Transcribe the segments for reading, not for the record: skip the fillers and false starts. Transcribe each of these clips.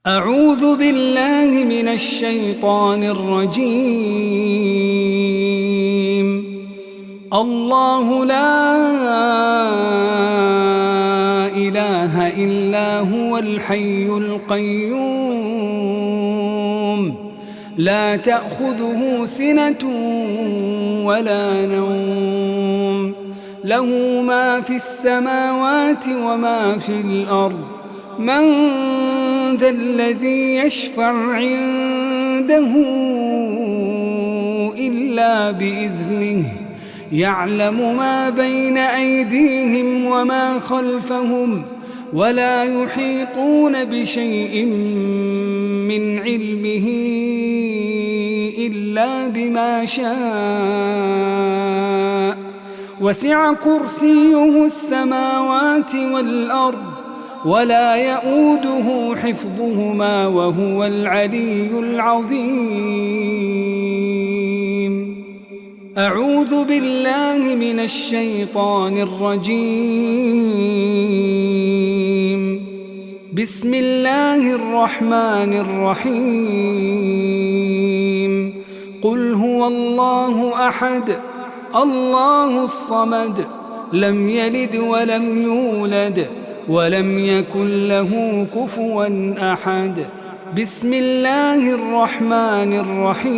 أعوذ بالله من الشيطان الرجيم. الله لا إله إلا هو الحي القيوم لا تأخذه سنة ولا نوم له ما في السماوات وما في الأرض من ذا الذي يشفع عنده إلا بإذنه يعلم ما بين أيديهم وما خلفهم ولا يحيطون بشيء من علمه إلا بما شاء وسع كرسيه السماوات والأرض ولا يؤوده حفظهما وهو العلي العظيم. أعوذ بالله من الشيطان الرجيم. بسم الله الرحمن الرحيم. قل هو الله أحد الله الصمد لم يلد ولم يولد ولم يكن له كفوا أحد. بسم الله الرحمن الرحيم.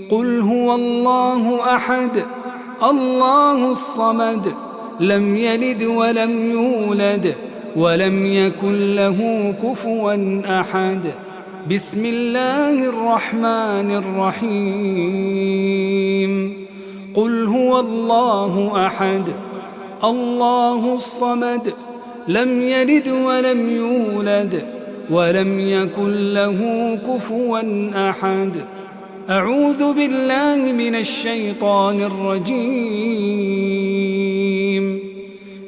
قل هو الله أحد الله الصمد لم يلد ولم يولد ولم يكن له كفوا أحد. بسم الله الرحمن الرحيم. قل هو الله أحد الله الصمد لم يلد ولم يولد ولم يكن له كفوا أحد. أعوذ بالله من الشيطان الرجيم.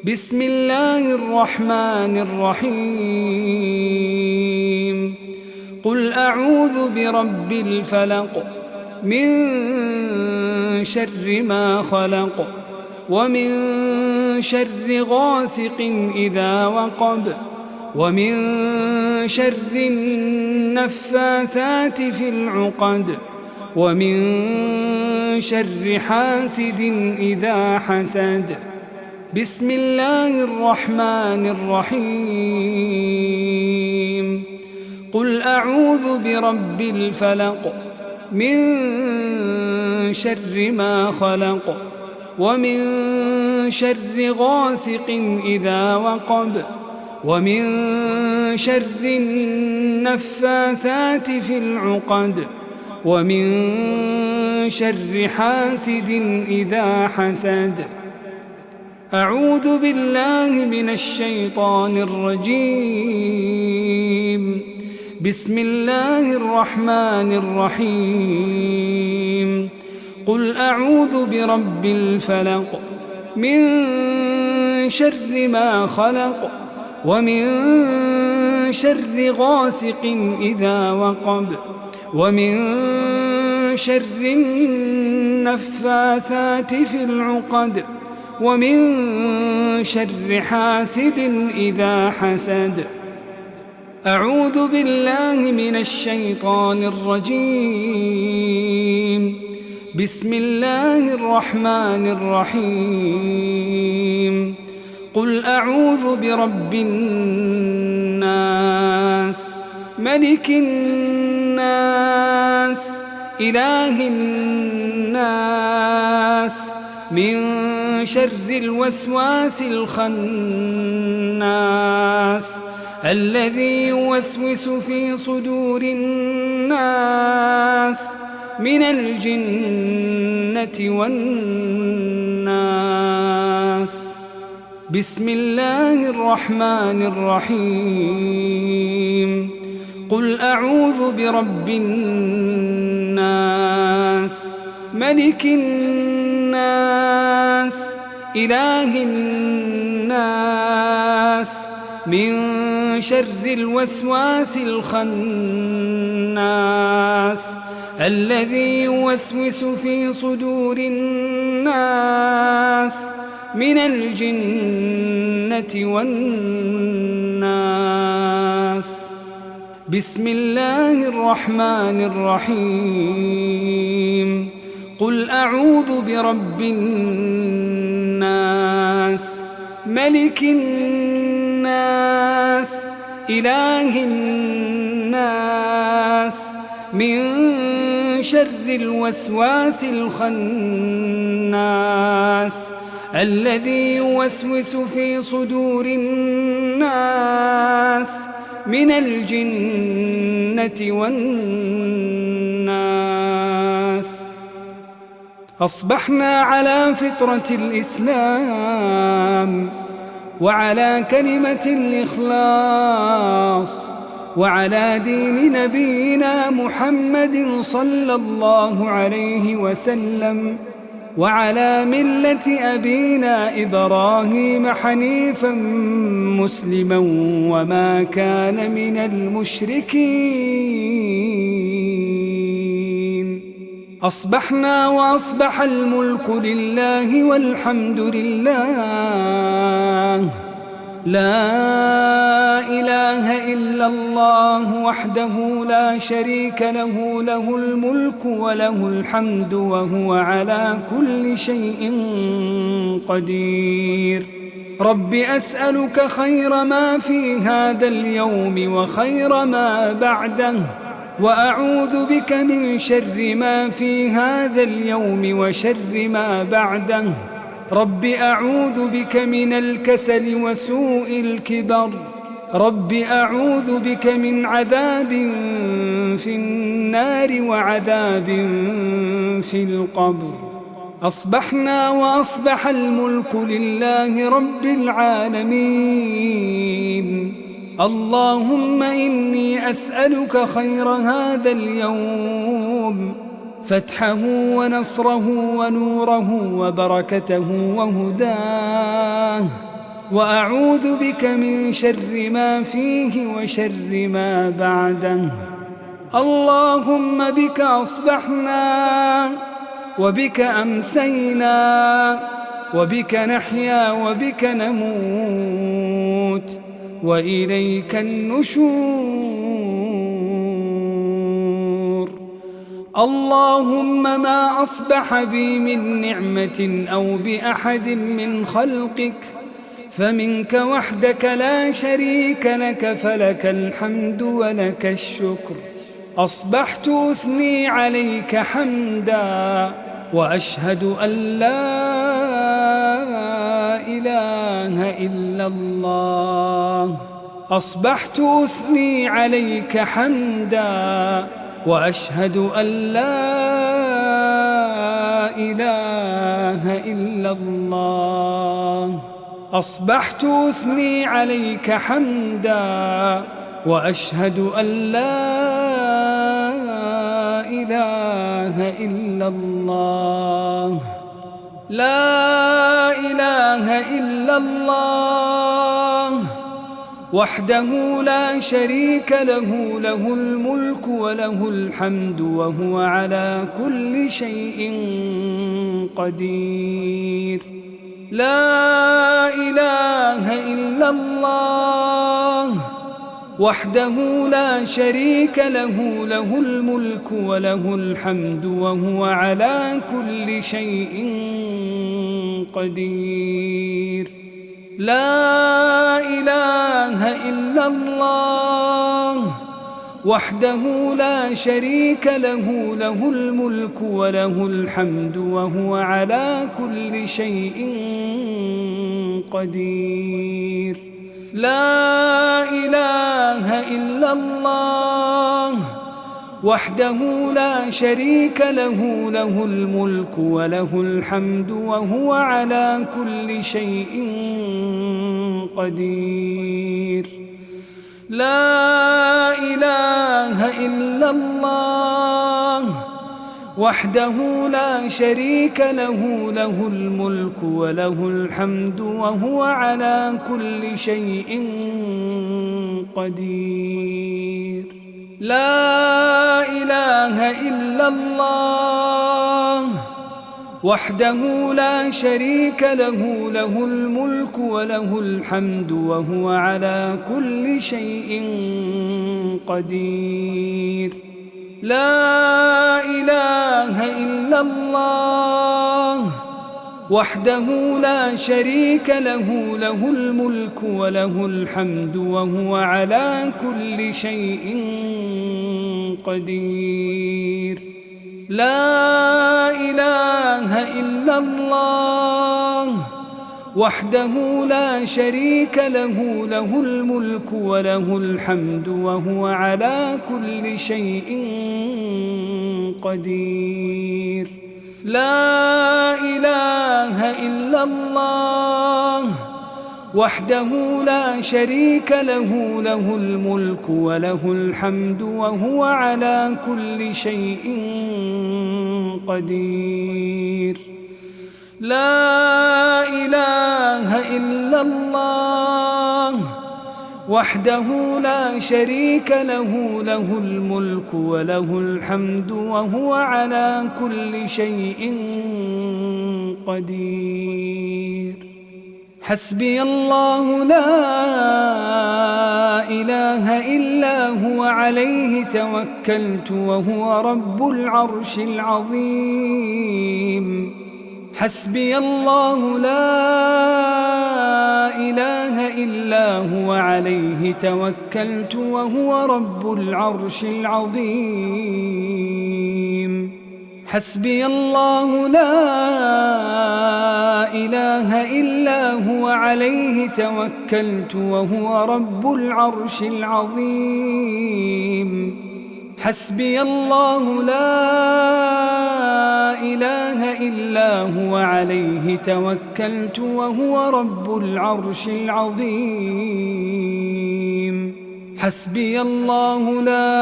بسم الله الرحمن الرحيم. قل أعوذ برب الفلق من شر ما خلق ومن شر غاسق إذا وقب ومن شر النفاثات في العقد ومن شر حاسد إذا حسد. بسم الله الرحمن الرحيم. قل أعوذ برب الفلق من شر ما خلق ومن شر غاسق إذا وقب ومن شر النفاثات في العقد ومن شر حاسد إذا حسد. أعوذ بالله من الشيطان الرجيم. بسم الله الرحمن الرحيم. قل أعوذ برب الفلق من شر ما خلق ومن شر غاسق إذا وقب ومن شر النفاثات في العقد ومن شر حاسد إذا حسد. أعوذ بالله من الشيطان الرجيم. بسم الله الرحمن الرحيم. قل أعوذ برب الناس ملك الناس إله الناس من شر الوسواس الخناس الذي يوسوس في صدور الناس من الجنة والناس. بسم الله الرحمن الرحيم. قل أعوذ برب الناس ملك الناس إله الناس من شر الوسواس الخناس الذي يوسوس في صدور الناس من الجنة والناس. بسم الله الرحمن الرحيم قل أعوذ برب الناس ملك الناس إله الناس من شر الوسواس الخناس الذي يوسوس في صدور الناس من الجنة والناس. أصبحنا على فطرة الإسلام وعلى كلمة الإخلاص وعلى دين نبينا محمد صلى الله عليه وسلم وعلى ملة أبينا إبراهيم حنيفا مسلما وما كان من المشركين. أصبحنا وأصبح الملك لله والحمد لله، لا إله إلا الله وحده لا شريك له، له الملك وله الحمد وهو على كل شيء قدير. رب أسألك خير ما في هذا اليوم وخير ما بعده، وأعوذ بك من شر ما في هذا اليوم وشر ما بعده. رب أعوذ بك من الكسل وسوء الكبر. رب أعوذ بك من عذاب في النار وعذاب في القبر. أصبحنا وأصبح الملك لله رب العالمين. اللهم إني أسألك خير هذا اليوم، فتحه ونصره ونوره وبركته وهداه، وأعوذ بك من شر ما فيه وشر ما بعده. اللهم بك أصبحنا وبك أمسينا وبك نحيا وبك نموت وإليك النشور. اللهم ما أصبح بي من نعمة أو بأحد من خلقك فمنك وحدك لا شريك لك، فلك الحمد ولك الشكر. أصبحت أثني عليك حمدا وأشهد أن لا إله إلا الله. أصبحت أثني عليك حمدا وأشهد أن لا إله إلا الله. أصبحت أثني عليك حمدا وأشهد أن لا إله إلا الله. لا إله إلا الله وحده لا شريك له، له الملك وله الحمد وهو على كل شيء قدير. لا إله إلا الله وحده لا شريك له، له الملك وله الحمد وهو على كل شيء قدير. لا إله إلا الله وحده لا شريك له، له الملك وله الحمد وهو على كل شيء قدير. لا إله إلا الله وحده لا شريك له، له الملك وله الحمد وهو على كل شيء قدير. لا إله إلا الله وحده لا شريك له، له الملك وله الحمد وهو على كل شيء قدير. لا إله إلا الله وحده لا شريك له، له الملك وله الحمد وهو على كل شيء قدير. لا إله إلا الله وحده لا شريك له، له الملك وله الحمد وهو على كل شيء قدير. لا إله إلا الله وحده لا شريك له، له الملك وله الحمد وهو على كل شيء قدير. لا إله إلا الله وحده لا شريك له، له الملك وله الحمد وهو على كل شيء قدير. لا إله إلا الله وحده لا شريك له، له الملك وله الحمد وهو على كل شيء قدير. حسبي الله لا إله إلا هو عليه توكلت وهو رب العرش العظيم. حسبي الله لا إله إلا هو عليه توكلت وهو رب العرش العظيم. حسبي الله لا إله إلا هو عليه توكلت وهو رب العرش العظيم. حسبي الله لا إله إلا هو عليه توكلت وهو رب العرش العظيم. حسبي الله لا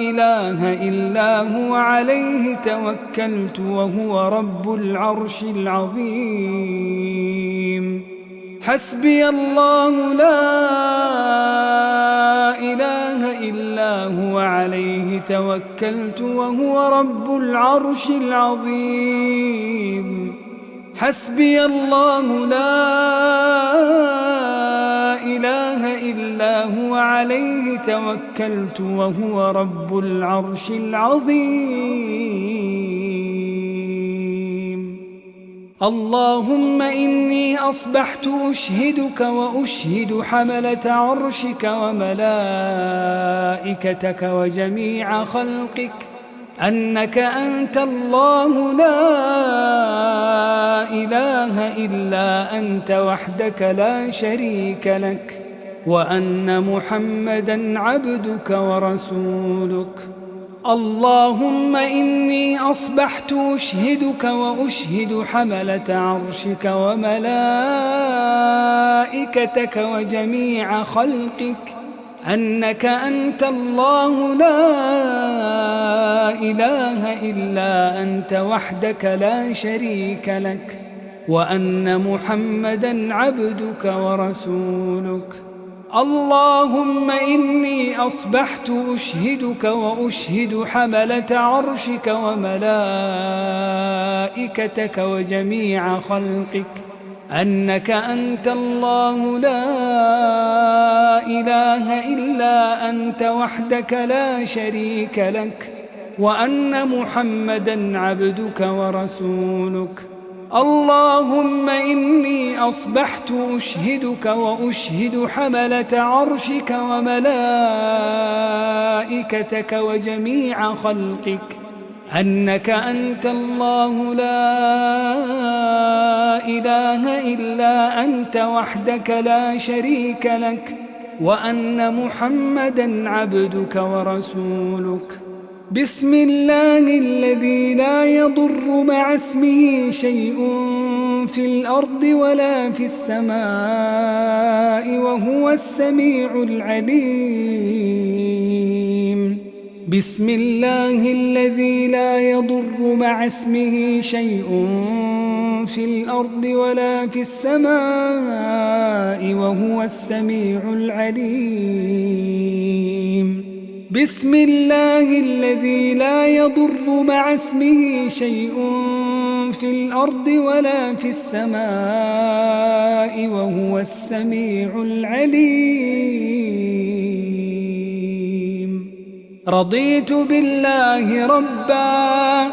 إله إلا هو عليه توكلت وهو رب العرش العظيم. حسبي الله لا إله إلا هو عليه توكلت وهو رب العرش العظيم. حسبي الله لا إله إلا هو عليه توكلت وهو رب العرش العظيم. اللهم إني أصبحت أشهدك وأشهد حملة عرشك وملائكتك وجميع خلقك أنك أنت الله لا إله إلا أنت وحدك لا شريك لك، وأن محمدًا عبدك ورسولك. اللهم إني أصبحت أشهدك وأشهد حملة عرشك وملائكتك وجميع خلقك أنك أنت الله لا إله إلا أنت وحدك لا شريك لك، وأن محمدًا عبدك ورسولك. اللهم إني أصبحت أشهدك وأشهد حملة عرشك وملائكتك وجميع خلقك أنك أنت الله لا إله إلا أنت وحدك لا شريك لك، وأن محمدًا عبدك ورسولك. اللهم إني أصبحت أشهدك وأشهد حملة عرشك وملائكتك وجميع خلقك أنك أنت الله لا إله إلا أنت وحدك لا شريك لك، وأن محمدًا عبدك ورسولك. بسم الله الذي لا يضر مع اسمه شيء في الأرض ولا في السماء وهو السميع العليم. بسم الله الذي لا يضر مع اسمه شيء في الأرض ولا في السماء وهو السميع العليم. بسم الله الذي لا يضر مع اسمه شيء في الأرض ولا في السماء وهو السميع العليم. رضيت بالله ربا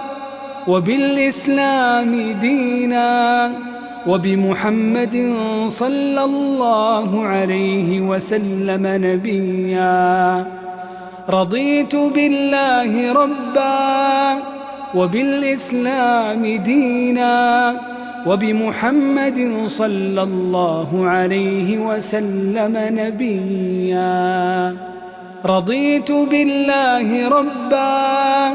وبالإسلام دينا وبمحمد صلى الله عليه وسلم نبيا. رضيت بالله ربا وبالإسلام دينا وبمحمد صلى الله عليه وسلم نبيا. رضيت بالله ربا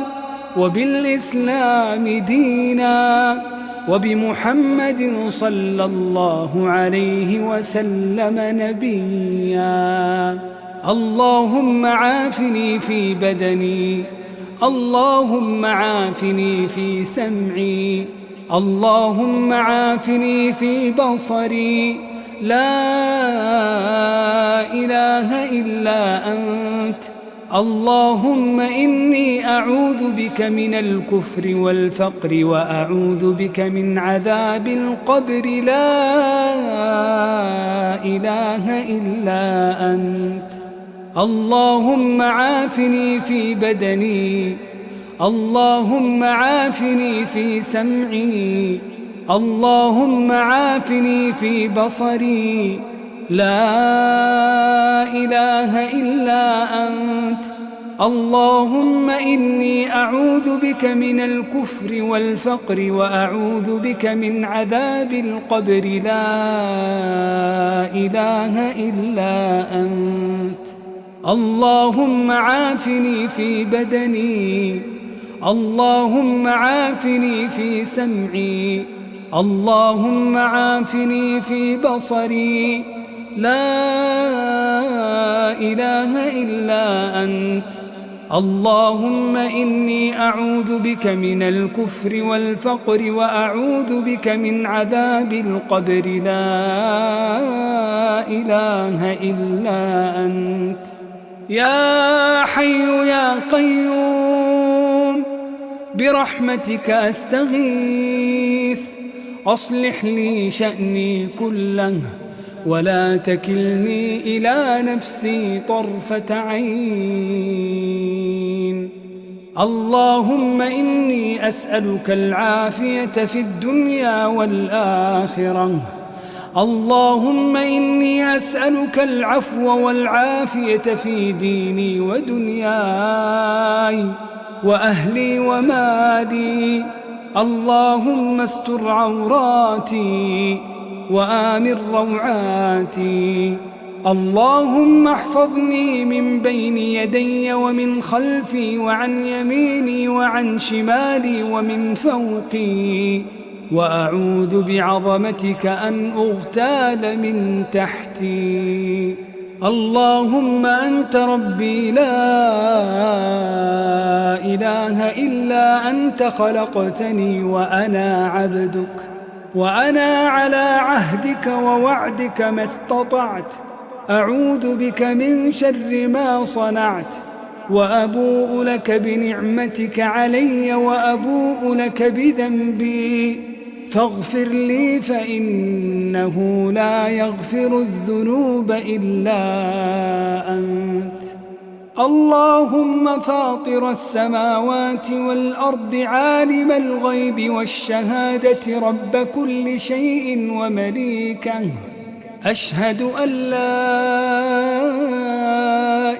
وبالإسلام دينا وبمحمد صلى الله عليه وسلم نبيا. اللهم عافني في بدني، اللهم عافني في سمعي، اللهم عافني في بصري، لا إله إلا أنت. اللهم إني أعوذ بك من الكفر والفقر وأعوذ بك من عذاب القبر، لا إله إلا أنت. اللهم عافني في بدني، اللهم عافني في سمعي، اللهم عافني في بصري، لا إله إلا أنت. اللهم إني أعوذ بك من الكفر والفقر وأعوذ بك من عذاب القبر، لا إله إلا أنت. اللهم عافني في بدني، اللهم عافني في سمعي، اللهم عافني في بصري، لا إله إلا أنت. اللهم إني أعوذ بك من الكفر والفقر وأعوذ بك من عذاب القبر، لا إله إلا أنت. يا حي يا قيوم برحمتك أستغيث، أصلح لي شأني كله ولا تكلني إلى نفسي طرفة عين. اللهم إني أسألك العافية في الدنيا والآخرة. اللهم إني أسألك العفو والعافية في ديني ودنياي وأهلي ومالي. اللهم استر عوراتي وآمن روعاتي. اللهم احفظني من بين يدي ومن خلفي وعن يميني وعن شمالي ومن فوقي، وأعوذ بعظمتك أن أغتال من تحتي. اللهم أنت ربي لا إله إلا أنت، خلقتني وأنا عبدك، وأنا على عهدك ووعدك ما استطعت. أعوذ بك من شر ما صنعت، وأبوء لك بنعمتك علي وأبوء لك بذنبي، فاغفر لي فإنه لا يغفر الذنوب إلا أنت. اللهم فاطر السماوات والأرض، عالم الغيب والشهادة، رب كل شيء ومليكه، أشهد أن لا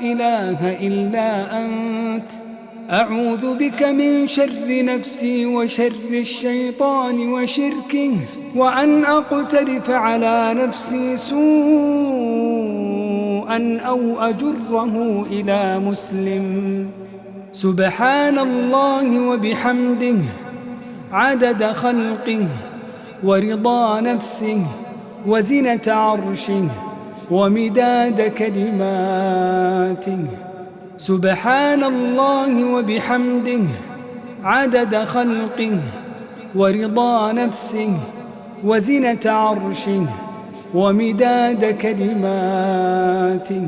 إله إلا أنت. أعوذ بك من شر نفسي وشر الشيطان وشركه، وأن أقترف على نفسي سوءا أو أجره إلى مسلم. سبحان الله وبحمده، عدد خلقه ورضا نفسه وزنة عرشه ومداد كلماته. سبحان الله وبحمده، عدد خلقه ورضا نفسه وزنة عرشه ومداد كلماته.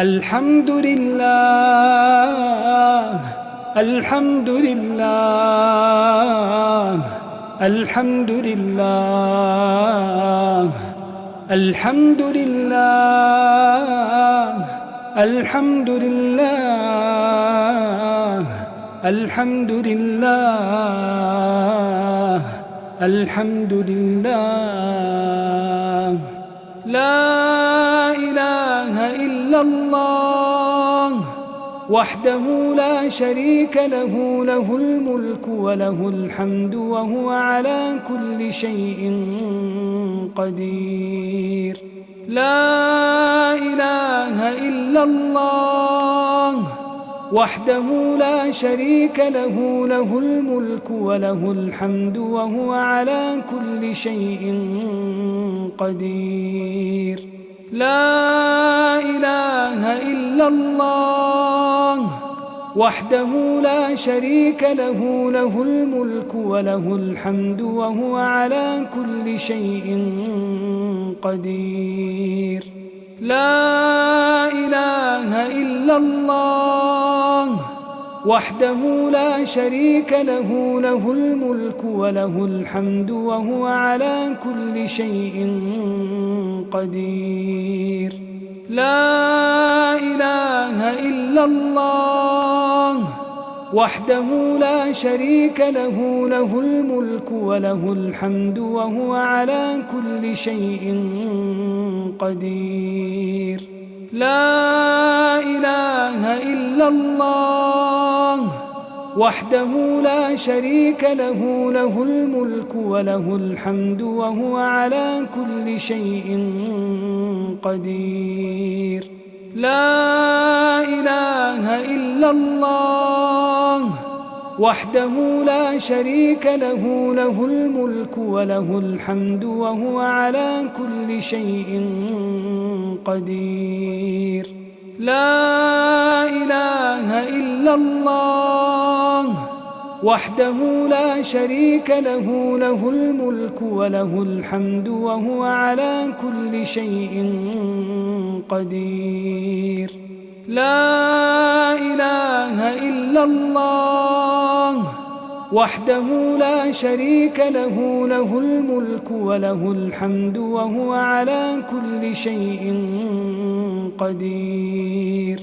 الحمد لله الحمد لله الحمد لله الحمد لله الحمد لله الحمد لله الحمد لله لا إله إلا الله وحده لا شريك له له الملك وله الحمد وهو على كل شيء قدير لا إله إلا الله وحده لا شريك له له الملك وله الحمد وهو على كل شيء قدير لا إله إلا الله وحده لا شريك له له الملك وله الحمد وهو على كل شيء قدير لا إله إلا الله وحده لا شريك له له الملك وله الحمد وهو على كل شيء قدير لا إله إلا الله وحده لا شريك له له الملك وله الحمد وهو على كل شيء قدير لا إله إلا الله وحده لا شريك له له الملك وله الحمد وهو على كل شيء قدير لا إله إلا الله وحده لا شريك له له الملك وله الحمد وهو على كل شيء قدير لا إله إلا الله وحده لا شريك له له الملك وله الحمد وهو على كل شيء قدير لا إله إلا الله وحده لا شريك له له الملك وله الحمد وهو على كل شيء قدير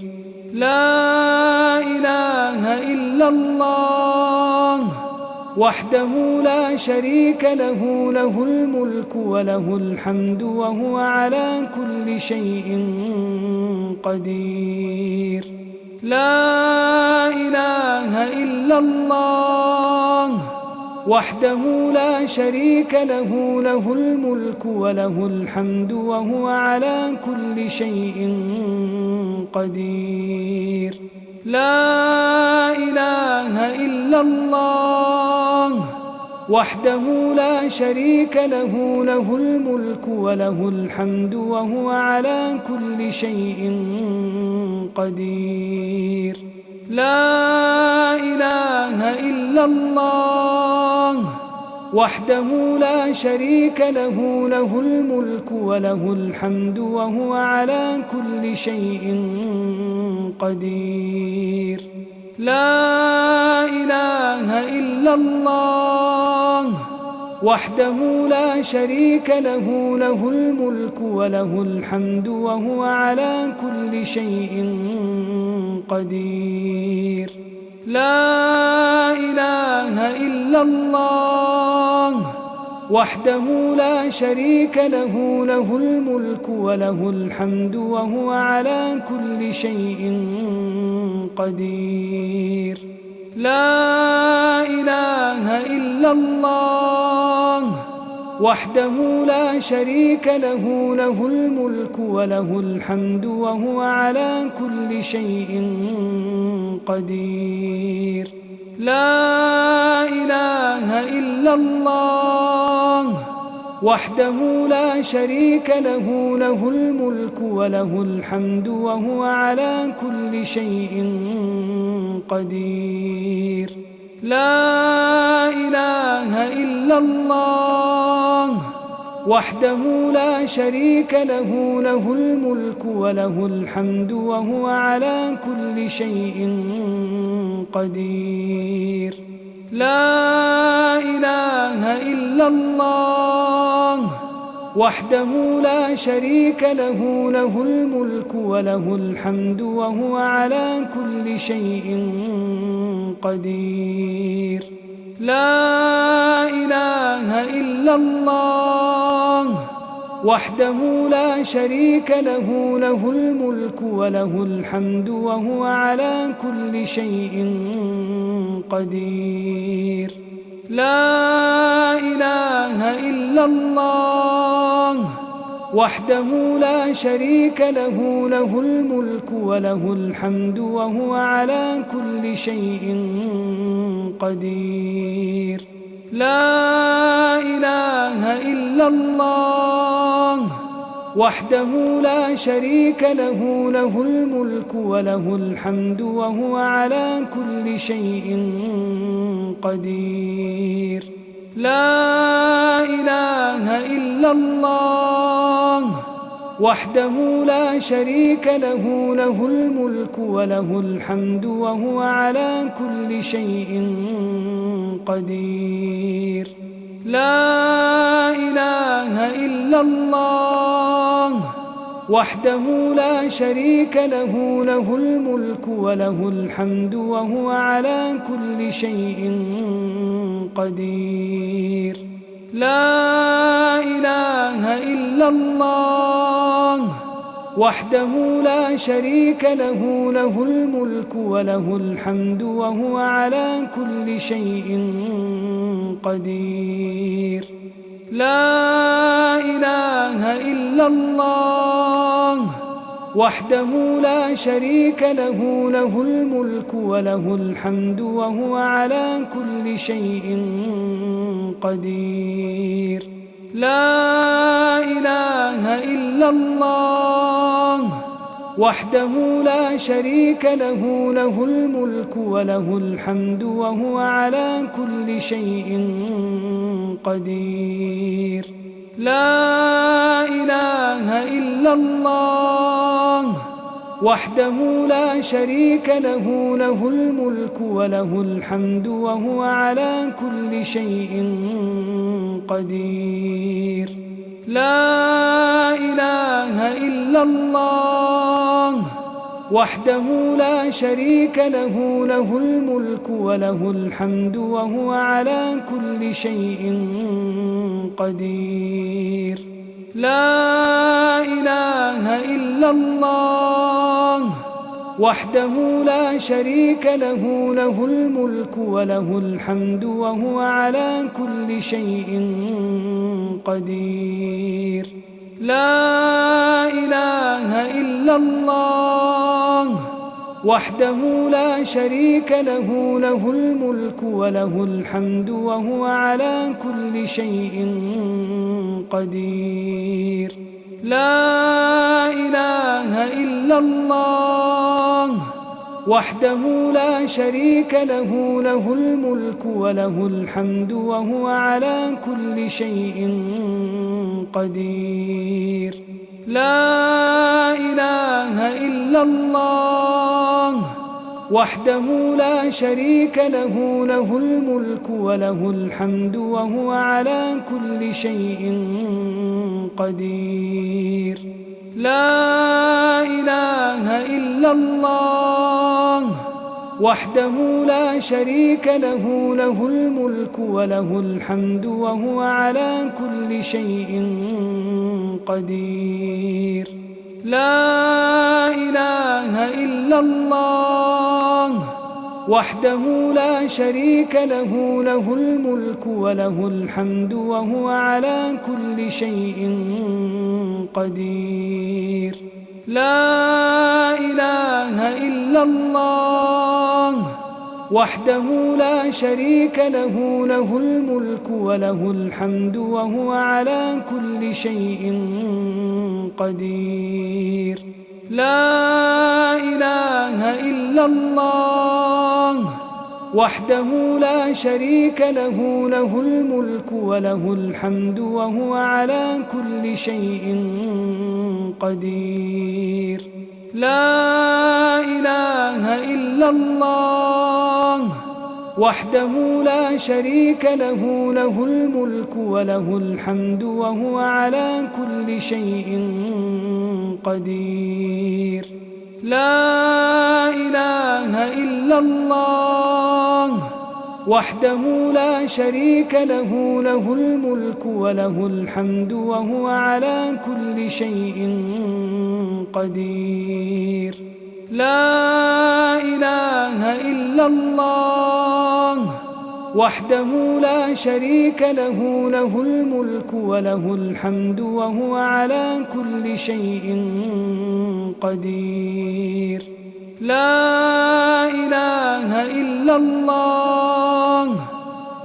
لا إله إلا الله وحده لا شريك له له الملك وله الحمد وهو على كل شيء قدير لا إله إلا الله وحده لا شريك له له الملك وله الحمد وهو على كل شيء قدير لا إله إلا الله وحده لا شريك له له الملك وله الحمد وهو على كل شيء قدير لا إله إلا الله وحده لا شريك له له الملك وله الحمد وهو على كل شيء قدير لا إله إلا الله وحده لا شريك له له الملك وله الحمد وهو على كل شيء قدير لا إله إلا الله وحده لا شريك له له الملك وله الحمد وهو على كل شيء قدير لا إله إلا الله وحده لا شريك له له الملك وله الحمد وهو على كل شيء قدير لا إله إلا الله وحده لا شريك له له الملك وله الحمد وهو على كل شيء قدير لا إله إلا الله وحده لا شريك له، له الملك وله الحمد وهو على كل شيء قدير. لا إله إلا الله وحده لا شريك له، له الملك وله الحمد وهو على كل شيء قدير. لا إله إلا الله وحده لا شريك له، له الملك وله الحمد وهو على كل شيء قدير. لا إله إلا الله وحده لا شريك له، له الملك وله الحمد وهو على كل شيء قدير. لا إله إلا الله وحده لا شريك له، له الملك وله الحمد وهو على كل شيء قدير. لا إله إلا الله وحده لا شريك له، له الملك وله الحمد وهو على كل شيء قدير. لا إله إلا الله وحده لا شريك له، له الملك وله الحمد وهو على كل شيء قدير. لا إله إلا الله وحده لا شريك له، له الملك وله الحمد وهو على كل شيء قدير. لا إله إلا الله وحده لا شريك له، له الملك وله الحمد وهو على كل شيء قدير. لا إله إلا الله وحده لا شريك له، له الملك وله الحمد وهو على كل شيء قدير. لا إله إلا الله وحده لا شريك له، له الملك وله الحمد وهو على كل شيء قدير. لا إله إلا الله وحده لا شريك له، له الملك وله الحمد وهو على كل شيء قدير. لا إله إلا الله وحده لا شريك له، له الملك وله الحمد وهو على كل شيء قدير. لا إله إلا الله وحده لا شريك له، له الملك وله الحمد وهو على كل شيء قدير. لا إله إلا الله وحده لا شريك له، له الملك وله الحمد وهو على كل شيء قدير. لا إله إلا الله وحده لا شريك له، له الملك وله الحمد وهو على كل شيء قدير. لا إله إلا الله وحده لا شريك له، له الملك وله الحمد وهو على كل شيء قدير. لا إله إلا الله وحده لا شريك له، له الملك وله الحمد وهو على كل شيء قدير. لا إله إلا الله وحده لا شريك له، له الملك وله الحمد وهو على كل شيء قدير. لا إله إلا الله وحده لا شريك له، له الملك وله الحمد وهو على كل شيء قدير. لا إله إلا الله وحده لا شريك له، له الملك وله الحمد وهو على كل شيء قدير. لا إله إلا الله وحده لا شريك له، له الملك وله الحمد وهو على كل شيء قدير. لا إله إلا الله وحده لا شريك له، له الملك وله الحمد وهو على كل شيء قدير. لا إله إلا الله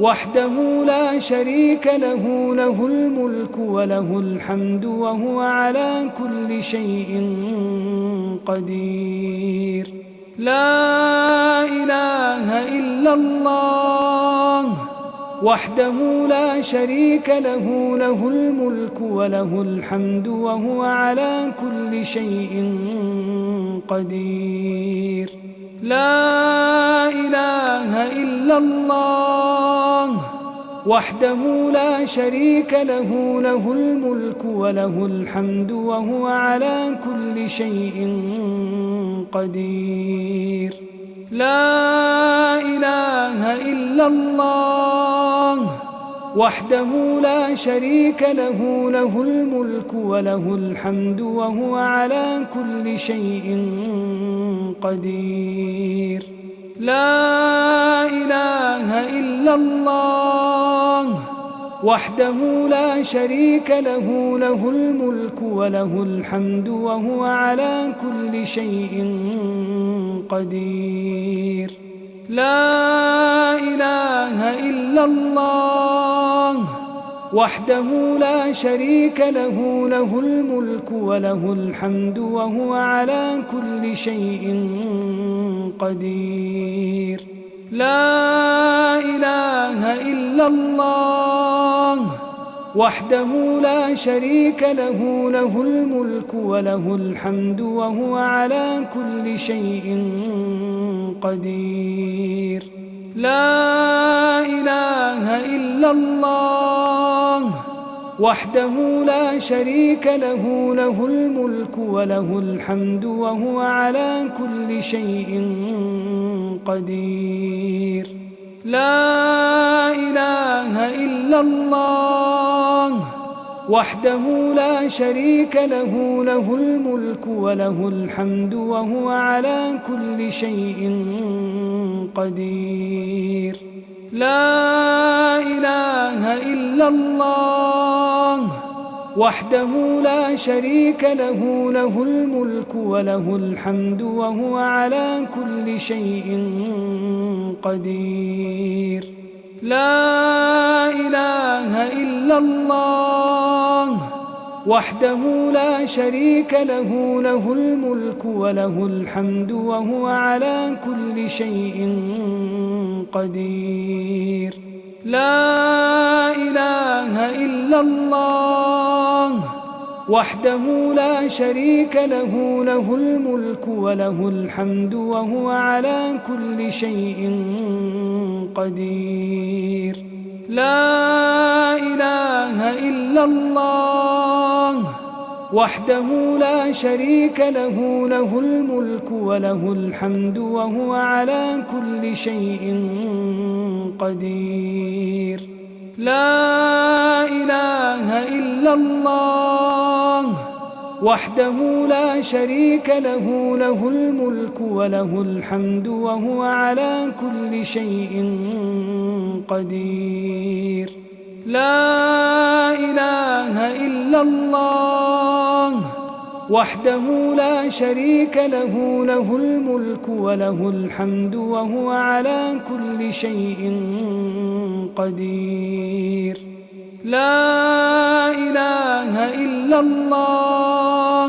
وحده لا شريك له، له الملك وله الحمد وهو على كل شيء قدير. لا إله إلا الله وحده لا شريك له، له الملك وله الحمد وهو على كل شيء قدير. لا إله إلا الله وحده لا شريك له، له الملك وله الحمد وهو على كل شيء قدير. لا إله إلا الله وحده لا شريك له، له الملك وله الحمد وهو على كل شيء قدير. لا إله إلا الله وحده لا شريك له، له الملك وله الحمد وهو على كل شيء قدير. لا إله إلا الله وحده لا شريك له، له الملك وله الحمد وهو على كل شيء قدير. لا إله إلا الله وحده لا شريك له، له الملك وله الحمد وهو على كل شيء قدير. لا إله إلا الله وحده لا شريك له، له الملك وله الحمد وهو على كل شيء قدير. لا إله إلا الله وحده لا شريك له، له الملك وله الحمد وهو على كل شيء قدير. لا إله إلا الله وحده لا شريك له، له الملك وله الحمد وهو على كل شيء قدير. لا إله إلا الله وحده لا شريك له، له الملك وله الحمد وهو على كل شيء قدير. لا إله إلا الله وحده لا شريك له، له الملك وله الحمد وهو على كل شيء قدير. لا إله إلا الله وحده لا شريك له، له الملك وله الحمد وهو على كل شيء قدير. لا إله إلا الله وحده لا شريك له، له الملك وله الحمد وهو على كل شيء قدير. لا إله إلا الله وحده لا شريك له، له الملك وله الحمد وهو على كل شيء قدير. لا إله إلا الله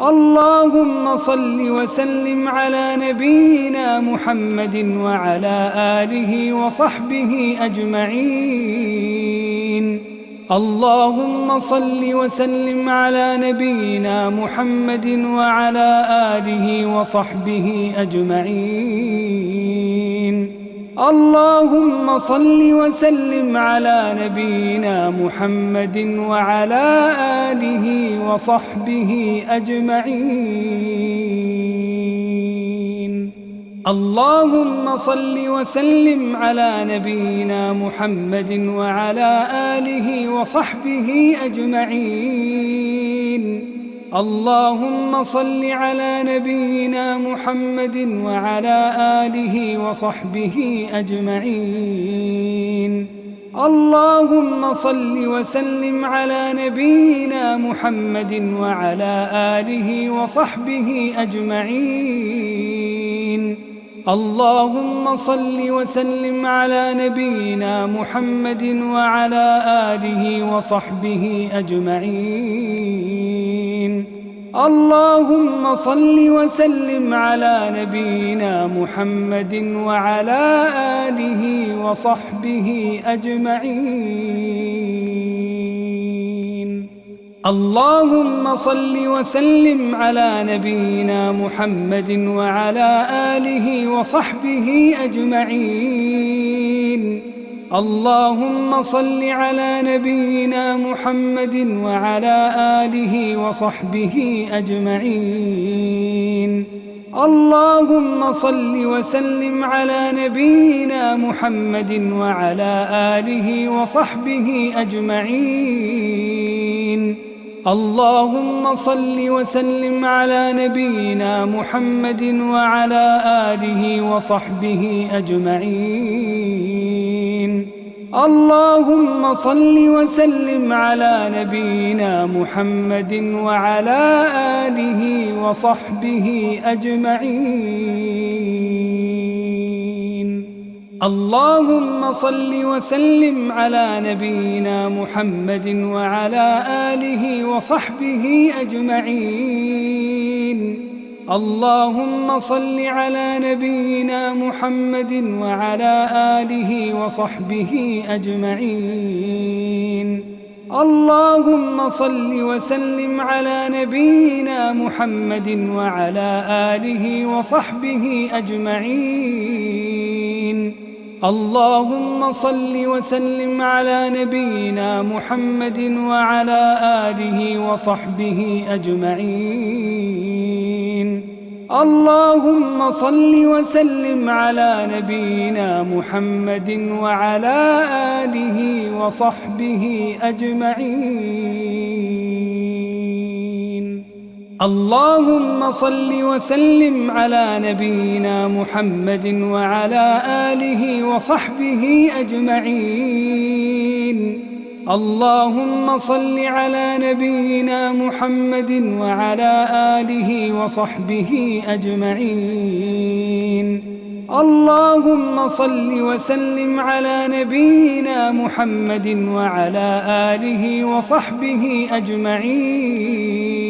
اللهم صل وسلم على نبينا محمد وعلى آله وصحبه أجمعين. اللهم صل وسلم على نبينا محمد وعلى آله وصحبه أجمعين. اللهم صل وسلم على نبينا محمد وعلى آله وصحبه أجمعين. اللهم صل وسلم على نبينا محمد وعلى آله وصحبه أجمعين. اللهم صل على نبينا محمد وعلى آله وصحبه أجمعين. اللهم صل وسلم على نبينا محمد وعلى آله وصحبه أجمعين. اللهم صل وسلم على نبينا محمد وعلى آله وصحبه أجمعين. اللهم صل وسلم على نبينا محمد وعلى آله وصحبه أجمعين. اللهم صل وسلم على نبينا محمد وعلى آله وصحبه أجمعين. اللهم صل على نبينا محمد وعلى آله وصحبه أجمعين. اللهم صل وسلم على نبينا محمد وعلى آله وصحبه أجمعين. اللهم صل وسلم على نبينا محمد وعلى آله وصحبه أجمعين. اللهم صل وسلم على نبينا محمد وعلى آله وصحبه أجمعين. اللهم صل وسلم على نبينا محمد وعلى آله وصحبه أجمعين. اللهم صل على نبينا محمد وعلى آله وصحبه أجمعين. اللهم صل وسلم على نبينا محمد وعلى آله وصحبه أجمعين. اللهم صل وسلم على نبينا محمد وعلى آله وصحبه أجمعين. اللهم صل وسلم على نبينا محمد وعلى آله وصحبه أجمعين. اللهم صل وسلم على نبينا محمد وعلى آله وصحبه أجمعين. اللهم صل على نبينا محمد وعلى آله وصحبه أجمعين. اللهم صل وسلم على نبينا محمد وعلى آله وصحبه أجمعين.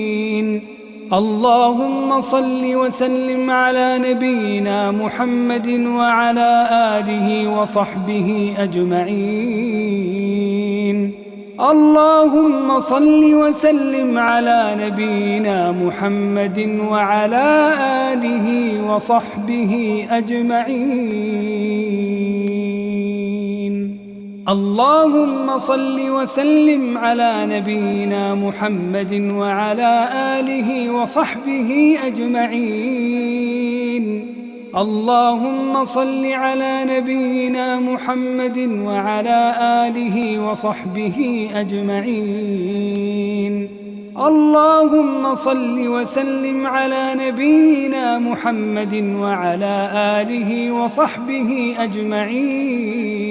اللهم صل وسلم على نبينا محمد وعلى آله وصحبه أجمعين. اللهم صل وسلم على نبينا محمد وعلى آله وصحبه أجمعين. اللهم صل وسلم على نبينا محمد وعلى آله وصحبه أجمعين. اللهم صل على نبينا محمد وعلى آله وصحبه أجمعين. اللهم صل وسلم على نبينا محمد وعلى آله وصحبه أجمعين.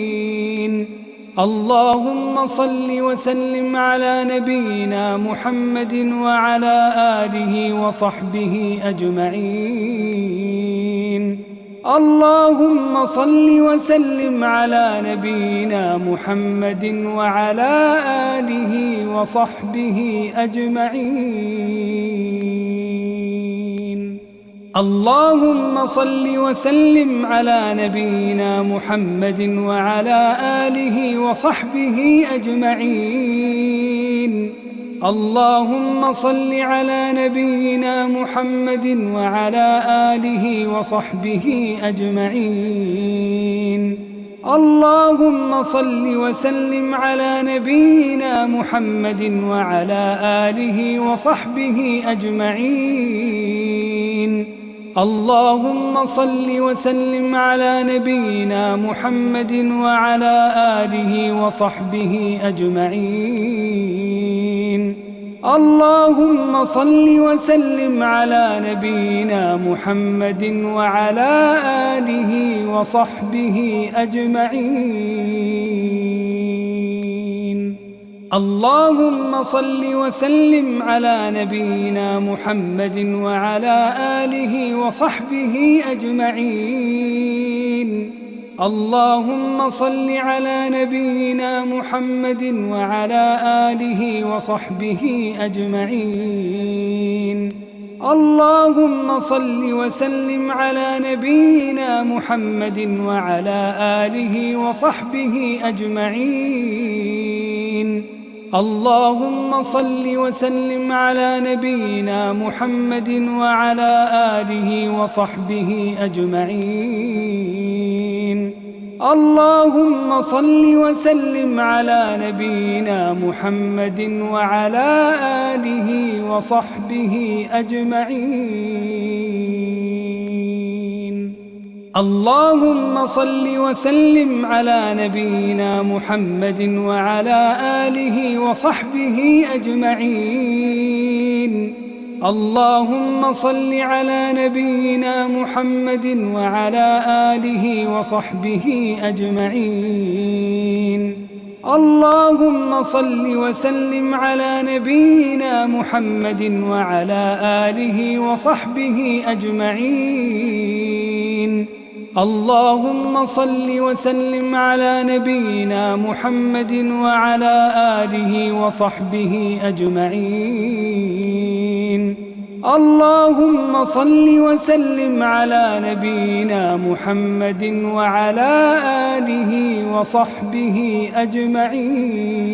اللهم صل وسلم على نبينا محمد وعلى آله وصحبه أجمعين. اللهم صل وسلم على نبينا محمد وعلى آله وصحبه أجمعين. اللهم صل وسلم على نبينا محمد وعلى آله وصحبه أجمعين. اللهم صل على نبينا محمد وعلى آله وصحبه أجمعين. اللهم صل وسلم على نبينا محمد وعلى آله وصحبه أجمعين. اللهم صل وسلم على نبينا محمد وعلى آله وصحبه أجمعين. اللهم صل وسلم على نبينا محمد وعلى آله وصحبه أجمعين. اللهم صل وسلم على نبينا محمد وعلى آله وصحبه أجمعين. اللهم صل على نبينا محمد وعلى آله وصحبه أجمعين. اللهم صل وسلم على نبينا محمد وعلى آله وصحبه أجمعين. اللهم صل وسلم على نبينا محمد وعلى آله وصحبه أجمعين. اللهم صل وسلم على نبينا محمد وعلى آله وصحبه أجمعين. اللهم صل وسلم على نبينا محمد وعلى آله وصحبه أجمعين. اللهم صل على نبينا محمد وعلى آله وصحبه أجمعين. اللهم صل وسلم على نبينا محمد وعلى آله وصحبه أجمعين. اللهم صل وسلم على نبينا محمد وعلى آله وصحبه أجمعين. اللهم صل وسلم على نبينا محمد وعلى آله وصحبه أجمعين.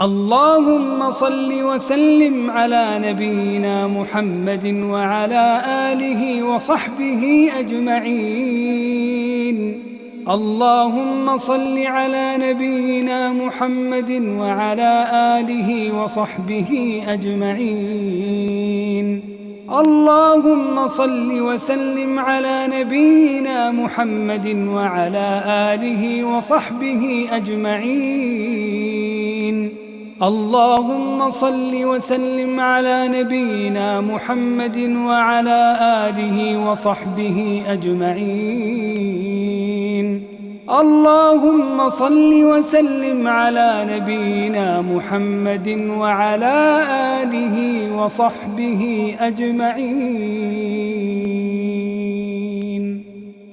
اللهم صل وسلم على نبينا محمد وعلى آله وصحبه أجمعين. اللهم صل على نبينا محمد وعلى آله وصحبه أجمعين. اللهم صل وسلم على نبينا محمد وعلى آله وصحبه أجمعين. اللهم صل وسلم على نبينا محمد وعلى آله وصحبه أجمعين. اللهم صل وسلم على نبينا محمد وعلى آله وصحبه أجمعين.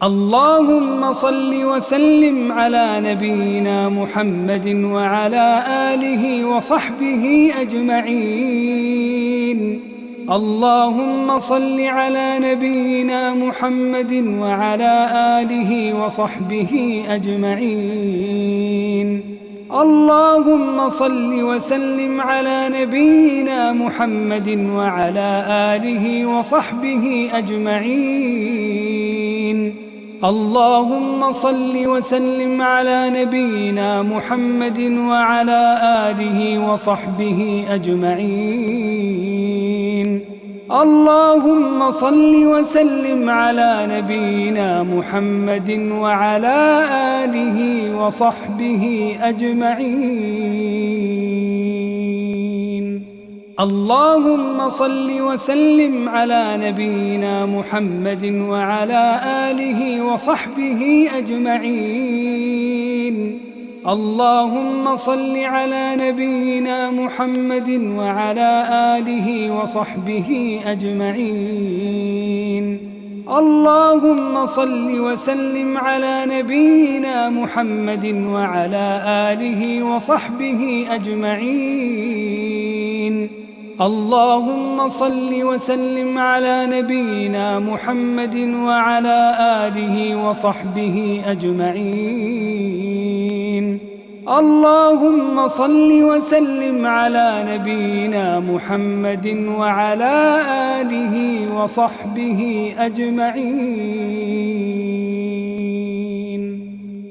اللهم صل وسلم على نبينا محمد وعلى آله وصحبه أجمعين. اللهم صل على نبينا محمد وعلى آله وصحبه أجمعين. اللهم صل وسلم على نبينا محمد وعلى آله وصحبه أجمعين. اللهم صل وسلم على نبينا محمد وعلى آله وصحبه أجمعين. اللهم صل وسلم على نبينا محمد وعلى آله وصحبه أجمعين. اللهم صل وسلم على نبينا محمد وعلى آله وصحبه أجمعين. اللهم صل على نبينا محمد وعلى آله وصحبه أجمعين. اللهم صل وسلم على نبينا محمد وعلى آله وصحبه أجمعين. اللهم صل وسلم على نبينا محمد وعلى آله وصحبه أجمعين. اللهم صل وسلم على نبينا محمد وعلى آله وصحبه أجمعين.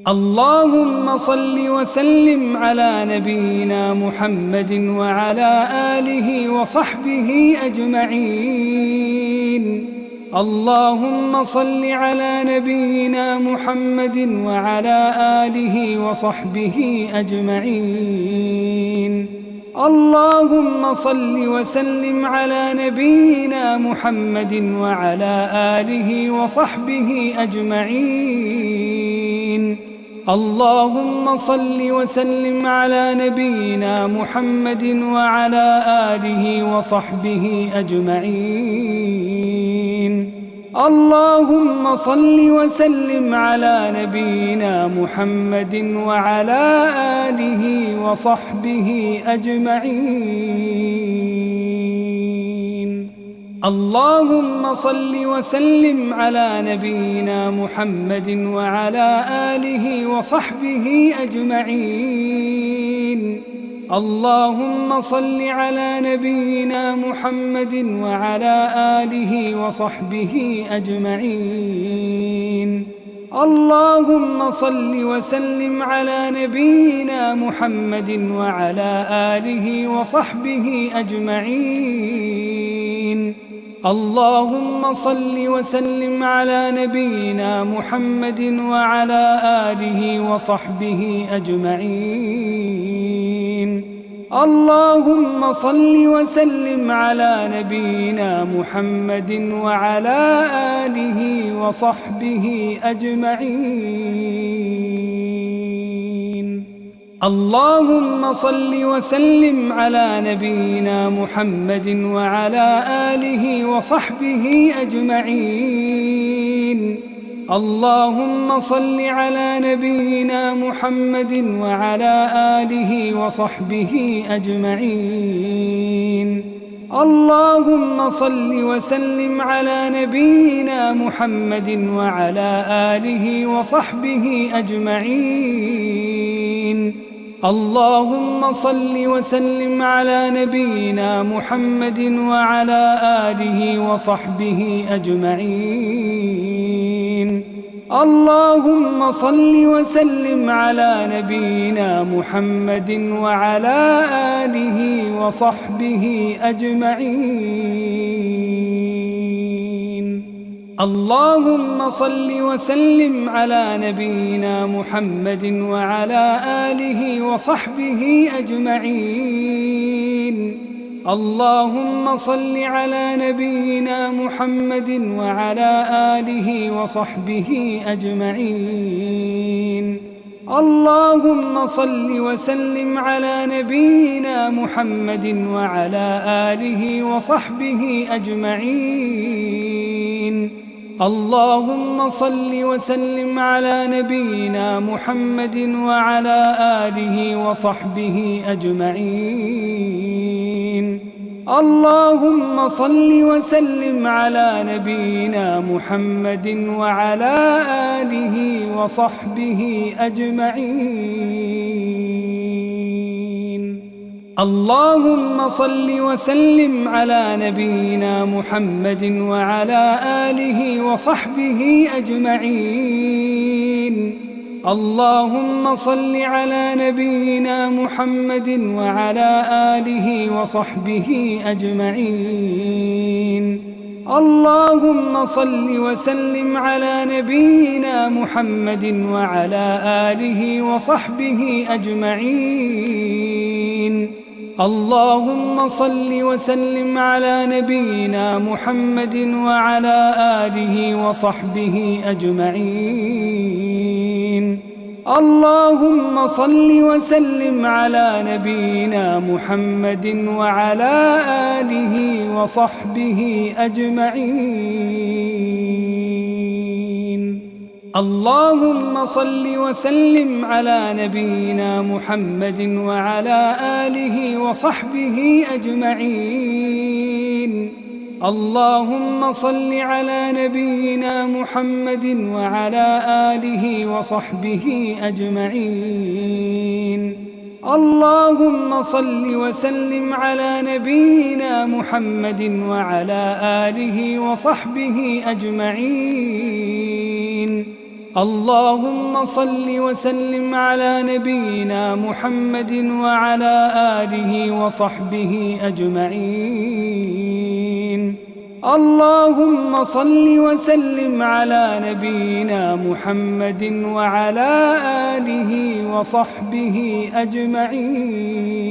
اللهم صل وسلم على نبينا محمد وعلى آله وصحبه أجمعين. اللهم صل على نبينا محمد وعلى آله وصحبه أجمعين. اللهم صل وسلم على نبينا محمد وعلى آله وصحبه أجمعين. اللهم صل وسلم على نبينا محمد وعلى آله وصحبه أجمعين. اللهم صل وسلم على نبينا محمد وعلى آله وصحبه أجمعين. اللهم صل وسلم على نبينا محمد وعلى آله وصحبه أجمعين. اللهم صل على نبينا محمد وعلى آله وصحبه أجمعين. اللهم صل وسلم على نبينا محمد وعلى آله وصحبه أجمعين. اللهم صل وسلم على نبينا محمد وعلى آله وصحبه أجمعين. اللهم صل وسلم على نبينا محمد وعلى آله وصحبه أجمعين. اللهم صل وسلم على نبينا محمد وعلى آله وصحبه أجمعين. اللهم صل على نبينا محمد وعلى آله وصحبه أجمعين. اللهم صل وسلم على نبينا محمد وعلى آله وصحبه أجمعين. اللهم صل وسلم على نبينا محمد وعلى آله وصحبه أجمعين. اللهم صل وسلم على نبينا محمد وعلى آله وصحبه أجمعين. اللهم صل وسلم على نبينا محمد وعلى آله وصحبه أجمعين. اللهم صل على نبينا محمد وعلى آله وصحبه أجمعين. اللهم صل وسلم على نبينا محمد وعلى آله وصحبه أجمعين. اللهم صل وسلم على نبينا محمد وعلى آله وصحبه أجمعين. اللهم صل وسلم على نبينا محمد وعلى آله وصحبه أجمعين. اللهم صل وسلم على نبينا محمد وعلى آله وصحبه أجمعين. اللهم صل على نبينا محمد وعلى آله وصحبه أجمعين. اللهم صل وسلم على نبينا محمد وعلى آله وصحبه أجمعين. اللهم صل وسلم على نبينا محمد وعلى آله وصحبه أجمعين. اللهم صل وسلم على نبينا محمد وعلى آله وصحبه أجمعين. اللهم صل وسلم على نبينا محمد وعلى آله وصحبه أجمعين. اللهم صل على نبينا محمد وعلى آله وصحبه أجمعين. اللهم صل وسلم على نبينا محمد وعلى آله وصحبه أجمعين. اللهم صل وسلم على نبينا محمد وعلى آله وصحبه أجمعين. اللهم صل وسلم على نبينا محمد وعلى آله وصحبه أجمعين.